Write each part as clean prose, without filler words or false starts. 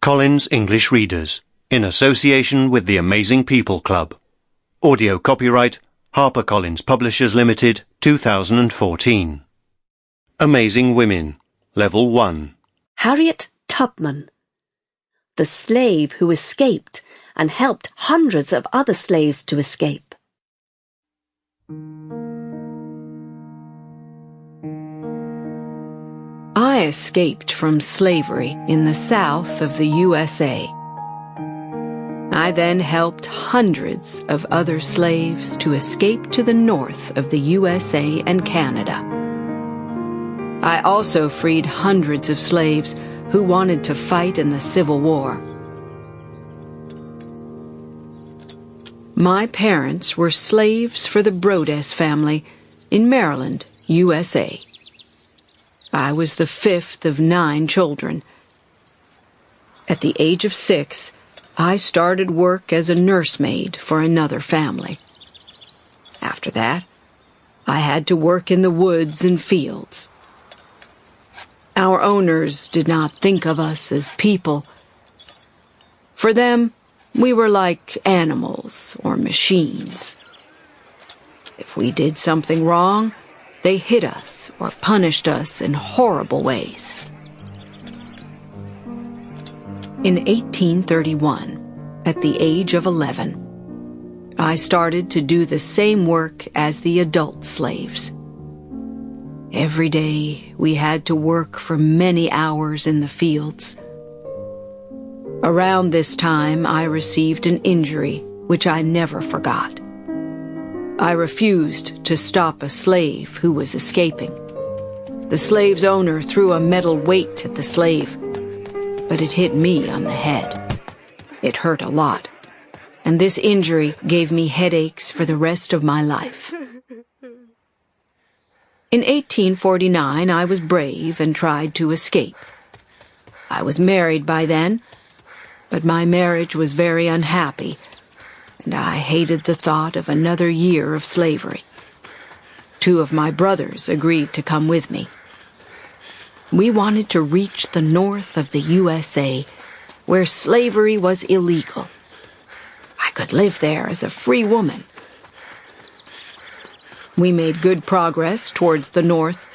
Collins English Readers, in association with the Amazing People Club. Audio copyright, HarperCollins Publishers Limited, 2014. Amazing Women, Level 1. Harriet Tubman, the slave who escaped and helped hundreds of other slaves to escape. I escaped from slavery in the South of the USA. I then helped hundreds of other slaves to escape to the north of the USA and Canada. I also freed hundreds of slaves who wanted to fight in the Civil War. My parents were slaves for the Brodess family in Maryland, USA. I was the fifth of 9 children. At the age of 6, I started work as a nursemaid for another family. After that, I had to work in the woods and fields. Our owners did not think of us as people. For them, we were like animals or machines. If we did something wrong, they hit us or punished us in horrible ways. In 1831, at the age of 11, I started to do the same work as the adult slaves. Every day, we had to work for many hours in the fields. Around this time, I received an injury which I never forgot. I refused to stop a slave who was escaping. The slave's owner threw a metal weight at the slave, but it hit me on the head. It hurt a lot, and this injury gave me headaches for the rest of my life. In 1849, I was brave and tried to escape. I was married by then, but my marriage was very unhappy, and I hated the thought of another year of slavery. 2 of my brothers agreed to come with me. We wanted to reach the north of the USA, where slavery was illegal. I could live there as a free woman. We made good progress towards the north,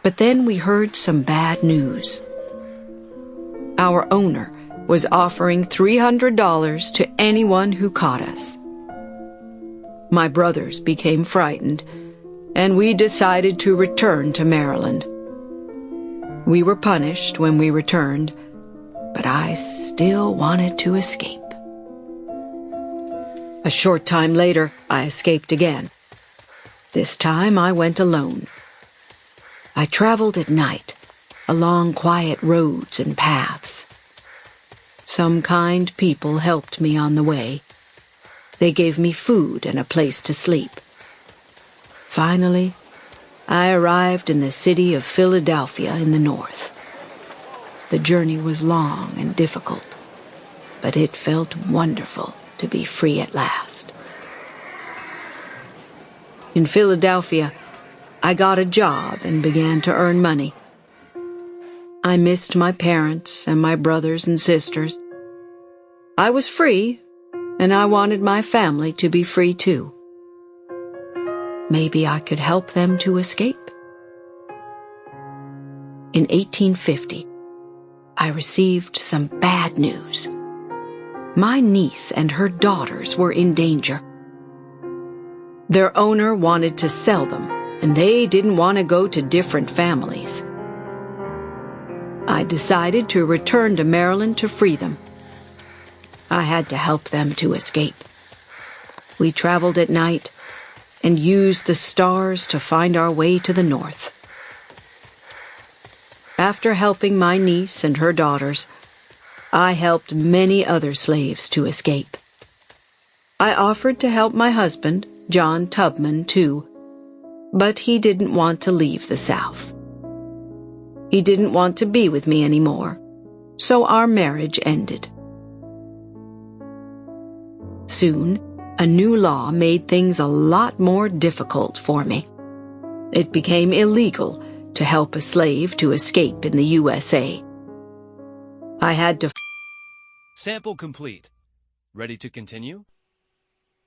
but then we heard some bad news. Our owner was offering $300 to anyone who caught us. My brothers became frightened, and we decided to return to Maryland. We were punished when we returned, but I still wanted to escape. A short time later, I escaped again. This time I went alone. I traveled at night, along quiet roads and paths. Some kind people helped me on the way. They gave me food and a place to sleep. Finally, I arrived in the city of Philadelphia in the north. The journey was long and difficult, but it felt wonderful to be free at last. In Philadelphia, I got a job and began to earn money. I missed my parents and my brothers and sisters. I was free, and I wanted my family to be free too. Maybe I could help them to escape. In 1850, I received some bad news. My niece and her daughters were in danger. Their owner wanted to sell them, and they didn't want to go to different families. I decided to return to Maryland to free them. I had to help them to escape. We traveled at night and used the stars to find our way to the north. After helping my niece and her daughters, I helped many other slaves to escape. I offered to help my husband, John Tubman, too, but he didn't want to leave the South. He didn't want to be with me anymore, so our marriage ended. Soon, a new law made things a lot more difficult for me. It became illegal to help a slave to escape in the USA. I had to Sample complete. Ready to continue?